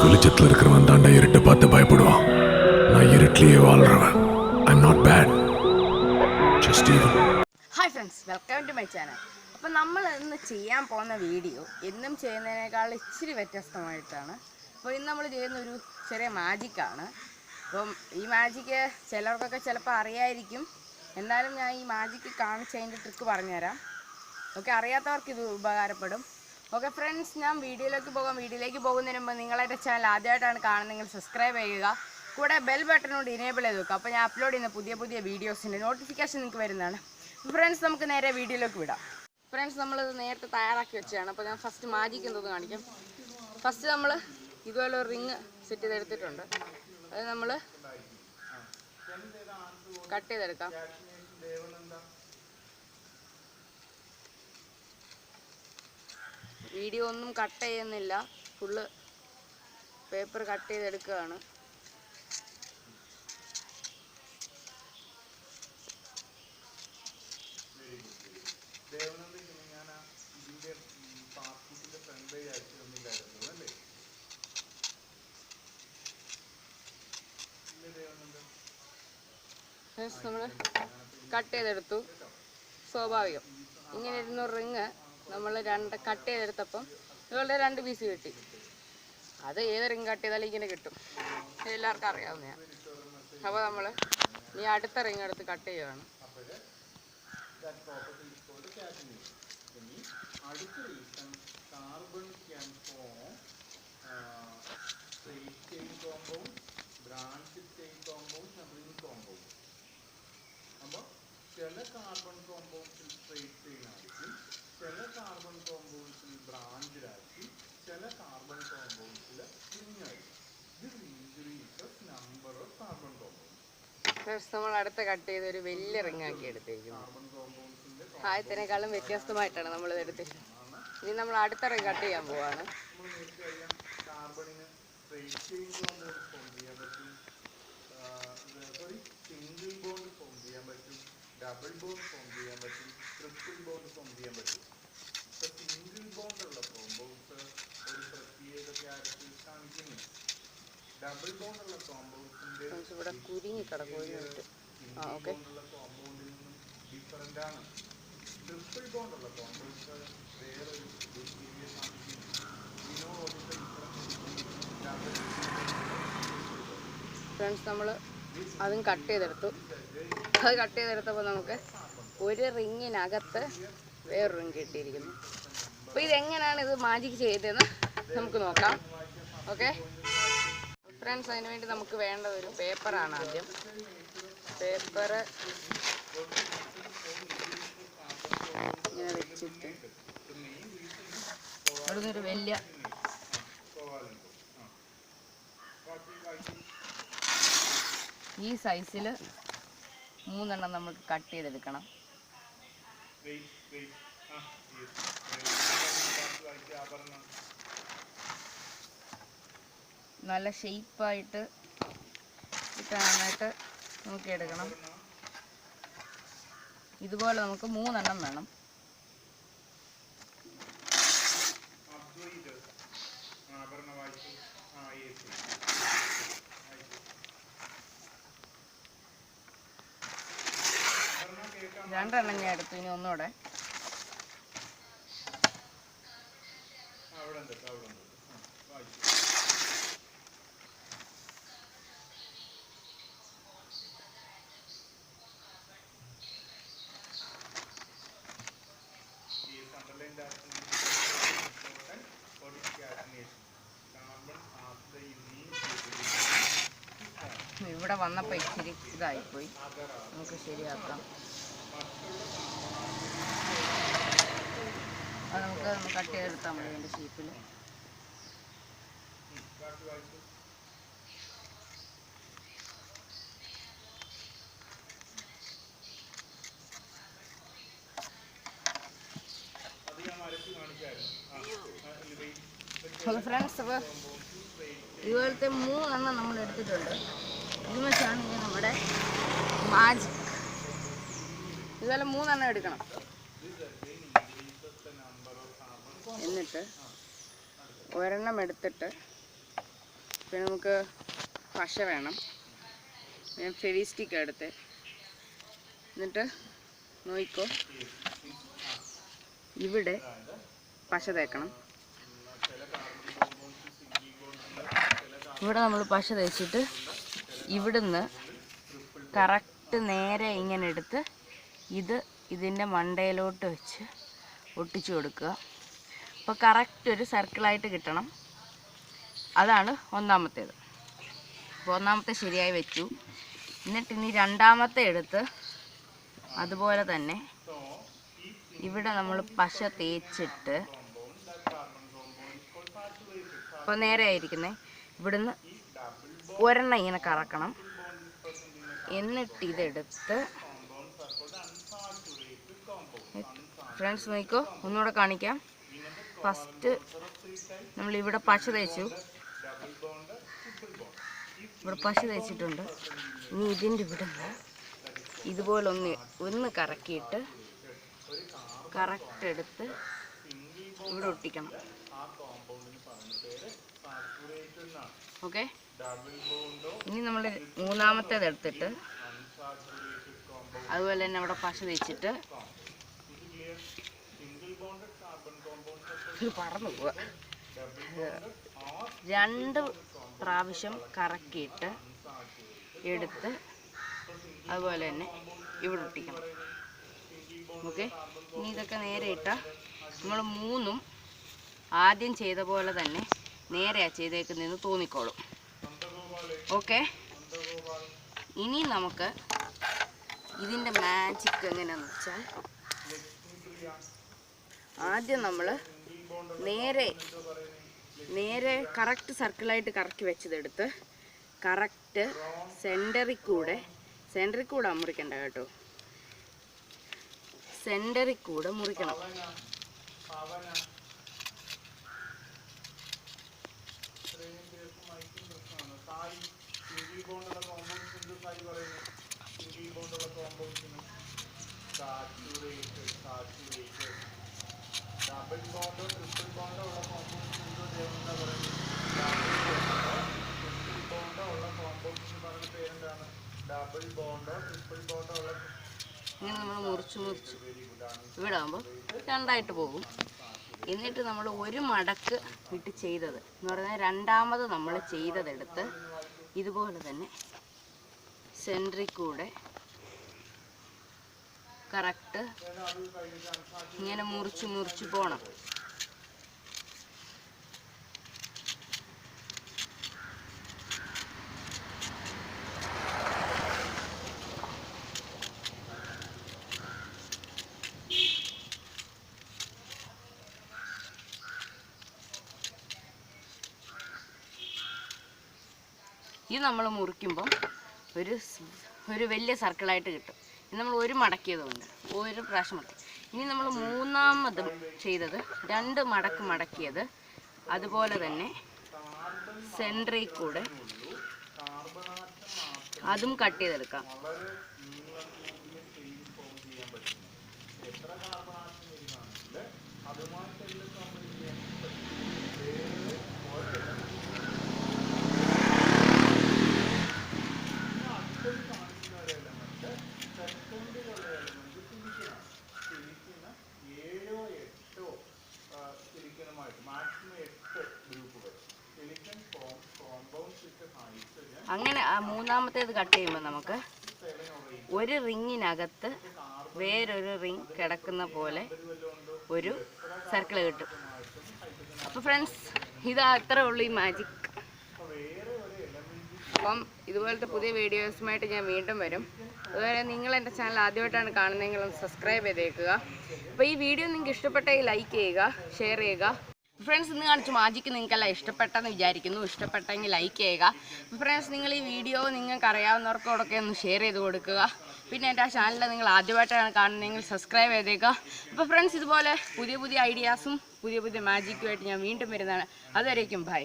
வெளிச்சத்தில் இருக்கிறவன் தாண்டா இருட்டை பார்த்து பயப்படுவான். நான் இருட்டிலேயே வாழ்றவன். I'm not bad. Just evil. Hi friends, welcome to my channel. അപ്പം നമ്മൾ ഇന്ന് ചെയ്യാൻ പോകുന്ന വീഡിയോ എന്നും ചെയ്യുന്നതിനേക്കാൾ ഇച്ചിരി വ്യത്യസ്തമായിട്ടാണ്. അപ്പോൾ ഇന്ന് നമ്മൾ ചെയ്യുന്നൊരു ചെറിയ മാജിക്കാണ്. അപ്പം ഈ മാജിക്ക് ചിലർക്കൊക്കെ ചിലപ്പോൾ അറിയായിരിക്കും. എന്നാലും ഞാൻ ഈ മാജിക്ക് കാണിച്ച് അതിൻ്റെ ട്രിക്ക് പറഞ്ഞുതരാം. ഓക്കെ, അറിയാത്തവർക്ക് ഇത് ഉപകാരപ്പെടും. ഓക്കെ ഫ്രണ്ട്സ്, ഞാൻ വീഡിയോയിലേക്ക് പോകുന്നതിന് മുമ്പ് നിങ്ങളെൻ്റെ ചാനൽ ആദ്യമായിട്ടാണ് കാണുന്നതെങ്കിൽ സബ്സ്ക്രൈബ് ചെയ്യുക. കൂടെ ബെൽ ബട്ടനോട് ഇനേബിൾ ചെയ്ത് വെക്കുക. അപ്പോൾ ഞാൻ അപ്ലോഡ് ചെയ്യുന്ന പുതിയ വീഡിയോസിൻ്റെ നോട്ടിഫിക്കേഷൻ നിങ്ങൾക്ക് വരുന്നതാണ്. ഫ്രണ്ട്സ്, നമുക്ക് നേരെ വീഡിയോയിലേക്ക് വിടാം. ഫ്രണ്ട്സ്, നമ്മളിത് നേരത്തെ തയ്യാറാക്കി വെച്ചതാണ്. അപ്പോൾ ഞാൻ ഫസ്റ്റ് മാജിക്ക് എന്തോന്ന് കാണിക്കാം. ഫസ്റ്റ് നമ്മൾ ഇതുപോലെ ഒരു റിങ് സെറ്റ് ചെയ്തെടുത്തിട്ടുണ്ട്. അത് നമ്മൾ കട്ട് ചെയ്തെടുക്കാം. വീഡിയോ ഒന്നും കട്ട് ചെയ്യുന്നില്ല, ഫുള്ള് പേപ്പർ കട്ട് ചെയ്തെടുക്കുകയാണ്. നമ്മൾ കട്ട് ചെയ്തെടുത്തു. സ്വാഭാവികം ഇങ്ങനെ ഇരുന്ന റിങ് നമ്മൾ കട്ട് ചെയ്തെടുത്തപ്പം ഇതുപോലെ 2 പീസ് കിട്ടി. അത് ഏത് റിങ് കട്ട് ചെയ്താലും ഇങ്ങനെ കിട്ടും, എല്ലാവർക്കും അറിയാവുന്നതാണ്. അപ്പോൾ നമ്മൾ ഈ അടുത്ത റിങ് എടുത്ത് കട്ട് ചെയ്യുകയാണ്. ചില കാർബൺ കോമ്പൗണ്ട്സിൽ സ്ട്രെയിറ്റ് ചെയിൻ ആയിരിക്കും, ചില കാർബൺ കോമ്പൗണ്ട്സിൽ ബ്രാഞ്ചിലായിരിക്കും, ചില കാർബൺ കോമ്പൗണ്ട്സിൽ റിങ്ങായിരിക്കും. This increases number of carbon compounds. നമ്മൾ അടുത്ത കട്ട് ചെയ്ത് ഒരു വലിയ റിങ് ആക്കി എടുത്തിരിക്കുന്നു. ആദ്യത്തിനേക്കാളും വ്യത്യസ്തമായിട്ടാണ് നമ്മൾ ഇത് എടുത്തിരിക്കുന്നത്. ഇനി നമ്മൾ അടുത്ത റിങ് കട്ട് ചെയ്യാൻ പോവാണ്. കാർബണിന് സ്ട്രെയിറ്റ് ചെയിൻ കോമ്പൗണ്ട് ഫോം ചെയ്യാൻ പറ്റും, സിംഗിൾ ബോണ്ട് ഫോം ചെയ്യാൻ പറ്റും, ഡബിൾ ബോണ്ട് ഫോം ചെയ്യാൻ പറ്റും, ട്രിപ്പിൾ ബോണ്ട് ഫോം ചെയ്യാൻ പറ്റും. ഇപ്പോൾ സിംഗിൾ ബോണ്ടുള്ള കോമ്പൗണ്ട്സ് ഒരു പ്രത്യേക ക്യാരക്ടറിസ്റ്റിക്സ് കാണിക്കുന്നു. ഡബിൾ ബോണ്ടുള്ള കോമ്പൗണ്ട്സിൻ്റെ ഇവിടെ കുരുങ്ങി കിടക്കുന്നുണ്ട്. ബോണ്ടുള്ള കോമ്പൗണ്ടിൽ നിന്നും ഡിഫറൻ്റ് ആണ്. ട്രിപ്പിൾ ബോണ്ടുള്ള കോമ്പൗണ്ട്സ് വേറൊരു ബിഹേവിയർ കാണിക്കുന്നു. ഫ്രണ്ട്സ്, നമ്മൾ അതും കട്ട് ചെയ്തെടുത്തു. അത് കട്ട് ചെയ്തെടുത്തപ്പോൾ നമുക്ക് ഒരു റിങ്ങിനകത്ത് വേറൊരു റിങ് കിട്ടിയിരിക്കുന്നു. അപ്പോൾ ഇതെങ്ങനെയാണ് ഇത് മാജിക് ചെയ്തതെന്ന് നമുക്ക് നോക്കാം. ഓക്കെ ഫ്രണ്ട്സ്, അതിന് വേണ്ടി നമുക്ക് വേണ്ടത് ഒരു പേപ്പറാണ്. ആദ്യം പേപ്പർ ഇങ്ങനെ വെച്ചിട്ട് ഇവിടുന്ന് ഒരു വലിയ ഈ സൈസിൽ 3 എണ്ണം നമുക്ക് കട്ട് ചെയ്തെടുക്കണം. നല്ല ഷെയ്പ്പായിട്ട് ഇട്ടാനായിട്ട് നോക്കി എടുക്കണം. ഇതുപോലെ നമുക്ക് 3 എണ്ണം വേണം. രണ്ടെണ്ണം ഞാൻ എടുത്തു. ഇനി ഒന്നുകൂടെ ഇവിടെ വന്നപ്പോൾ ഇച്ചിരി ഇതായിപ്പോയി, നമുക്ക് ശരിയാക്കാം. അത് നമുക്ക് കട്ട് ചെയ്തെടുത്താൽ മതി അതിൻ്റെ ഷേപ്പിൽ. ഫ്രണ്ട്സ്, അപ്പോൾ ഇതുപോലത്തെ 3 എണ്ണം നമ്മൾ എടുത്തിട്ടുണ്ട്. ഇത് വെച്ചാണ് ഇനി നമ്മുടെ മാജിക്. ഇതുപോലെ 3 എണ്ണം എടുക്കണം. എന്നിട്ട് ഒരെണ്ണം എടുത്തിട്ട് പിന്നെ നമുക്ക് പശ വേണം. ഞാൻ ഫെവിസ്റ്റിക്ക് എടുത്ത്. എന്നിട്ട് നോക്കിക്കോ, ഇവിടെ പശ തേക്കണം. ഇവിടെ നമ്മൾ പശ തേച്ചിട്ട് ഇവിടുന്ന് കറക്റ്റ് നേരെ ഇങ്ങനെ എടുത്ത് ഇതിൻ്റെ മണ്ടയിലോട്ട് വെച്ച് ഒട്ടിച്ചു കൊടുക്കുക. അപ്പോൾ കറക്റ്റ് ഒരു സർക്കിളായിട്ട് കിട്ടണം. അതാണ് ഒന്നാമത്തേത്. അപ്പോൾ ഒന്നാമത്തെ ശരിയായി വെച്ചു. എന്നിട്ട് ഇനി രണ്ടാമത്തെ എടുത്ത് അതുപോലെ തന്നെ ഇവിടെ നമ്മൾ പശ തേച്ചിട്ട്, അപ്പോൾ നേരെ ആയിരിക്കുന്നേ, ഇവിടുന്ന് ഒരെണ്ണം ഇങ്ങനെ കറക്കണം. എന്നിട്ട് ഇതെടുത്ത് ഫ്രണ്ട്സ് നോക്കിക്കോ, ഒന്നുകൂടെ കാണിക്കാം. ഫസ്റ്റ് നമ്മളിവിടെ പശ തേച്ചു, ഇവിടെ പശ തേച്ചിട്ടുണ്ട്. ഇനി ഇതിൻ്റെ ഇവിടുന്ന് ഇതുപോലെ ഒന്ന് കറക്കിയിട്ട് കറക്റ്റ് എടുത്ത് ഇവിടെ ഒട്ടിക്കണം. ഓക്കെ, ഇനി നമ്മൾ മൂന്നാമത്തേത് എടുത്തിട്ട് അതുപോലെ തന്നെ അവിടെ പശ തേച്ചിട്ട് പറന്നു പോവുക. 2 പ്രാവശ്യം കറക്കിയിട്ട് എടുത്ത് അതുപോലെ തന്നെ ഇവിടെ ഒട്ടിക്കണം. ഓക്കെ, ഇനി ഇതൊക്കെ നേരെ ഇട്ടാൽ നമ്മൾ 3ഉം ആദ്യം ചെയ്ത പോലെ തന്നെ നേരെയാണ് ചെയ്തേക്കുന്നതെന്ന് തോന്നിക്കോളും. ഓക്കെ, ഇനി നമുക്ക് ഇതിൻ്റെ മാജിക് എങ്ങനെയാണെന്ന് വെച്ചാൽ, ആദ്യം നമ്മൾ നേരെ കറക്റ്റ് സർക്കിളായിട്ട് കറക്കി വെച്ചതെടുത്ത് കറക്റ്റ് സെൻറ്ററിൽ കൂടെ മുറിക്കണ്ട കേട്ടോ, സെൻറ്ററിൽ കൂടെ മുറിക്കണം. ഡബിൾ ബോണ്ടോ ട്രിപ്പിൾ ബോണ്ടോ ഉള്ള കോമ്പൗണ്ട്സ് എന്താ പറയുന്നത്? ട്രിപ്പിൾ ബോണ്ടോ ഉള്ള കോമ്പൗണ്ട്സ് പറയുന്ന പേരെന്താണ്? ഡബിൾ ബോണ്ടോ ട്രിപ്പിൾ ബോണ്ടോ ഉള്ള. ഇങ്ങനെ നമ്മൾ മുറിച്ച് ഇവിടെ ആകുമ്പോൾ 2ആയിട്ട് പോകും. എന്നിട്ട് നമ്മൾ ഒരു മടക്ക് വിട്ട് ചെയ്തത് എന്ന് പറഞ്ഞാൽ രണ്ടാമത് നമ്മൾ ചെയ്തതെടുത്ത് ഇതുപോലെ തന്നെ സെൻറ്ററിൽ കൂടെ കറക്റ്റ് ഇങ്ങനെ മുറിച്ച് പോകണം. ഇത് നമ്മൾ മുറിക്കുമ്പോൾ ഒരു വലിയ സർക്കിളായിട്ട് കിട്ടും. നമ്മൾ ഒരു മടക്കിയതുകൊണ്ട് ഒരു പ്രാവശ്യം മടക്കി. ഇനി നമ്മൾ മൂന്നാമതും ചെയ്തത് 2 മടക്ക് മടക്കിയത് അതുപോലെ തന്നെ സെൻറ്ററിൽ കൂടെ അതും കട്ട് ചെയ്തെടുക്കാം. അങ്ങനെ ആ മൂന്നാമത്തേത് കട്ട് ചെയ്യുമ്പോൾ നമുക്ക് ഒരു റിങ്ങിനകത്ത് വേറൊരു റിങ് കിടക്കുന്ന പോലെ ഒരു സർക്കിൾ കിട്ടും. അപ്പോൾ ഫ്രണ്ട്സ്, ഇതാ അത്രേ ഉള്ളൂ ഈ മാജിക്. അപ്പം ഇതുപോലത്തെ പുതിയ വീഡിയോസുമായിട്ട് ഞാൻ വീണ്ടും വരും. അതുപോലെ നിങ്ങൾ എൻ്റെ ചാനൽ ആദ്യമായിട്ടാണ് കാണുന്നതെങ്കിൽ ഒന്ന് സബ്സ്ക്രൈബ് ചെയ്തേക്കുക. അപ്പോൾ ഈ വീഡിയോ നിങ്ങൾക്ക് ഇഷ്ടപ്പെട്ടെങ്കിൽ ലൈക്ക് ചെയ്യുക, ഷെയർ ചെയ്യുക. ഫ്രണ്ട്സ്, ഇന്ന് കാണിച്ച മാജിക്ക് നിങ്ങൾക്കെല്ലാം ഇഷ്ടപ്പെട്ടെന്ന് വിചാരിക്കുന്നു. ഇഷ്ടപ്പെട്ടെങ്കിൽ ലൈക്ക് ചെയ്യുക. ഫ്രണ്ട്സ്, നിങ്ങൾ ഈ വീഡിയോ നിങ്ങൾക്ക് അറിയാവുന്നവർക്കോടൊക്കെ ഒന്ന് ഷെയർ ചെയ്ത് കൊടുക്കുക. പിന്നെ എൻ്റെ ആ ചാനൽ നിങ്ങൾ ആദ്യമായിട്ടാണ് കാണുന്നതെങ്കിൽ സബ്സ്ക്രൈബ് ചെയ്തേക്കുക. അപ്പോൾ ഫ്രണ്ട്സ്, ഇതുപോലെ പുതിയ ഐഡിയാസും പുതിയ മാജിക്കുമായിട്ട് ഞാൻ വീണ്ടും വരുന്നതാണ്. അതുവരേക്കും ബൈ.